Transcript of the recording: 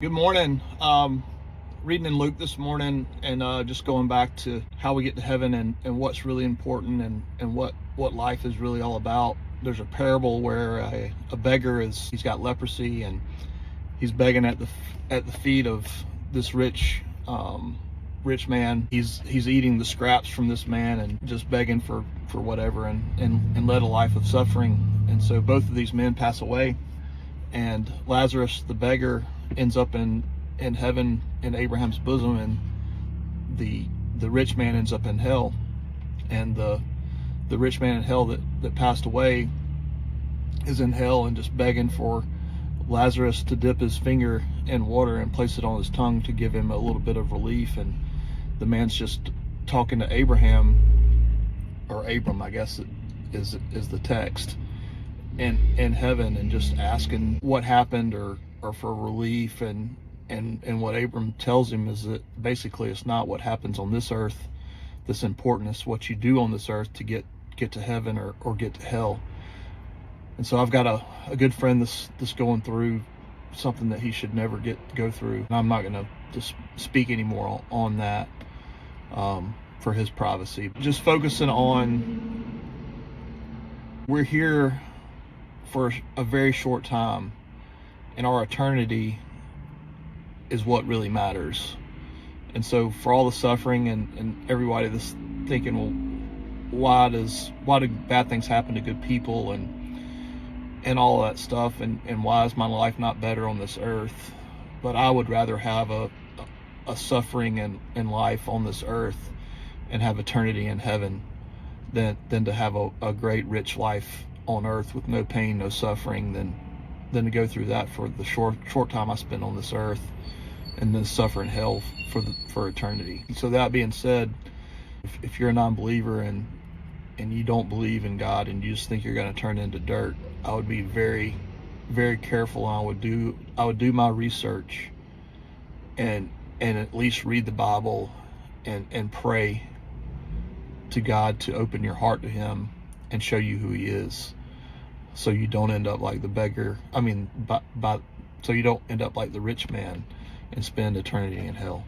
Good morning. Reading in Luke this morning and just going back to how we get to heaven and what's really important and what life is really all about. There's a parable where a beggar he's got leprosy and he's begging at the feet of this rich man. He's eating the scraps from this man and just begging for whatever and led a life of suffering. And so both of these men pass away, and Lazarus, the beggar, ends up in heaven in Abraham's bosom, and the rich man ends up in hell. And the rich man in hell that passed away is in hell and just begging for Lazarus to dip his finger in water and place it on his tongue to give him a little bit of relief. And the man's just talking to Abraham, or Abram, I guess is the text, in heaven, and just asking what happened or for relief. And what Abram tells him is that basically it's not what happens on this earth that's important, it's what you do on this earth to get to heaven or get to hell. And so I've got a good friend that's going through something that he should never go through. And I'm not going to just speak anymore on that for his privacy. Just focusing on, we're here for a very short time, and our eternity is what really matters. And so for all the suffering and everybody that's thinking, well, why do bad things happen to good people and all that stuff, and why is my life not better on this earth? But I would rather have a suffering and life on this earth and have eternity in heaven than to have a great rich life on earth with no pain, no suffering, than to go through that for the short time I spend on this earth and then suffer in hell for eternity. So that being said, if you're a non-believer and you don't believe in God and you just think you're going to turn into dirt, I would be very, very careful. And I would do my research and at least read the Bible and pray to God to open your heart to Him and show you who He is, so you don't end up like the beggar. So you don't end up like the rich man and spend eternity in hell.